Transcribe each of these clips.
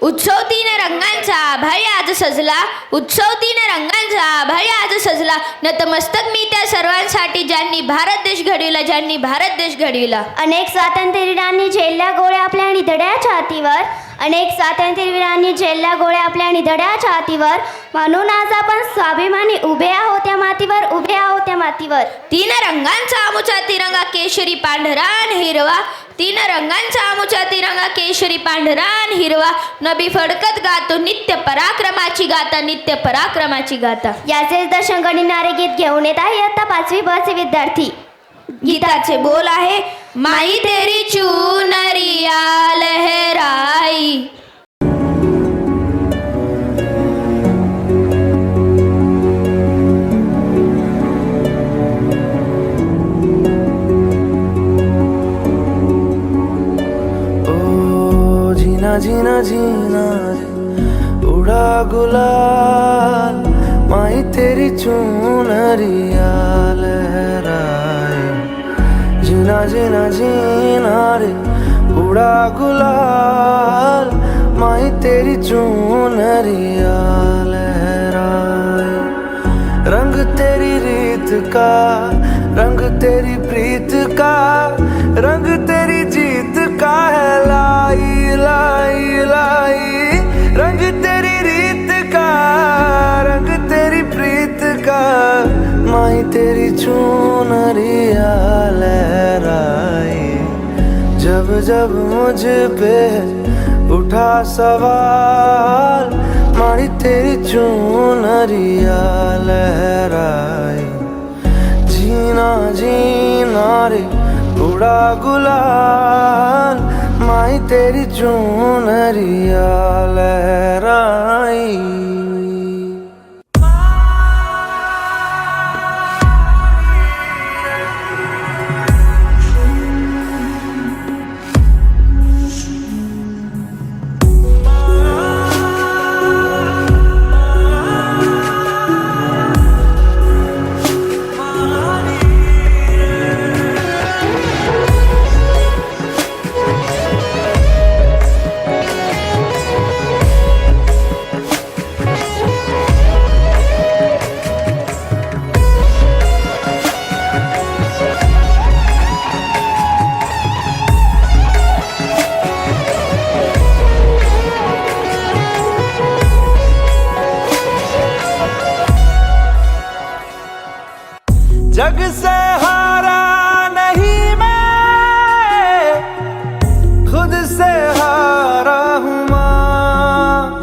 उत्सव तीन रंगांचा आभाळी आज सजला, उत्सव तीन रंगांचा आभाळी आज सजला. नतमस्तक मी त्या सर्वांसाठी ज्यांनी भारत देश घडविला, ज्यांनी भारत देश घडविला. अनेक स्वातंत्र्यवीरांनी झेलल्या गोळ्या आपल्या निधड्या छातीवर, अनेक स्वातंत्र्यवीरांनी झेलल्या गोळ्या आपल्या निधड्या छातीवर. म्हणून आज आपण स्वाभिमानी उभे आहोत त्या मातीवर, उभे आहोत त्या मातीवर. तीन रंगांचा आमुचा तिरंगा केशरी पांढरा आणि हिरवा, तीन रंगांचा आमुचा तिरंगा केशरी पांढरा आणि हिरवा. नबी फडकत गातो नित्य पराक्रमाची गाथा, नित्य पराक्रमाची गाथा. याचेच दर्शन गणिणारे गीत घेऊन येत आहे आता 5वी ब चे विद्यार्थी. गीताचे बोल आहे, माई तेरी चुनरिया लहराई. जीना जीना जीना उड़ा गुलाल, माई तेरी चुनरिया लहराए. जीना जीना जीना रे उड़ा गुलाल, माई तेरी चुनरिया लहराए. रंग तेरी रीत का, रंग तेरी प्रीत का, रंग तेरी जीत का है. लाई लाई लाई रंग तेरी रीत का, रंग तेरी प्रीत का, माई तेरी चुनरिया लहराई. जब जब मुझ पे उठा सवाल, माई तेरी चुनरिया लहराई. जीना जीना रे उड़ा गुलाल, माई तेरी चुनरिया लहराई. जग से हारा नहीं मैं, खुद से हारा हूँ माँ.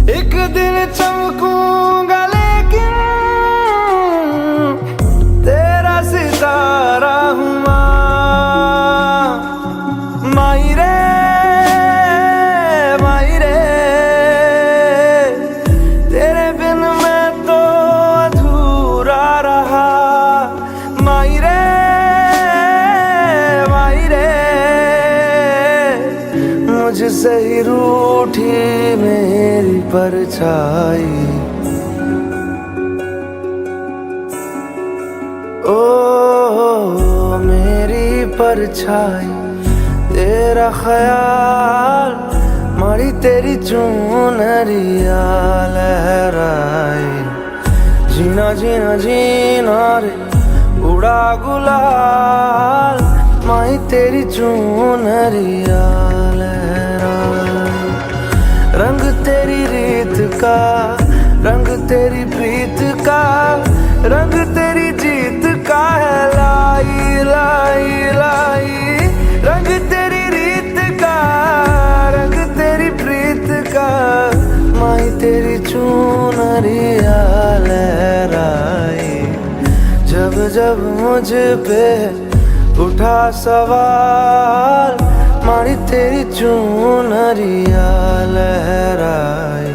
एक दिन चमकूंगा लेकिन तेरा सितारा हूँ माँ. माई रे माई रे, तेरे बिन मैं तो अधूरा रहा. माई रे माई रे, मुझसे ही रूठी मेरी परछाई. ओ मेरी परछाई, तेरा ख्याल, मारी तेरी चुनरिया लहराई. जीना जीना जीना रे उड़ा गुलाल, माई तेरी चुनरिया लहराई. रंग तेरी रीत का, रंग तेरी प्रीत का, रंग तेरी जीत का है. लाई लाई लाई रंग तेरी रीत का, रंग तेरी प्रीत का, माई तेरी चुनरिया लहराई. जब जब मुझ पे उठा सवाल, माई तेरी चुनरिया लहराई.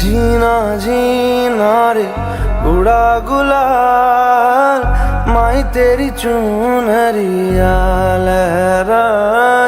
जीना जीना रे उड़ा गुलाल, माई तेरी चुनरिया लहराई.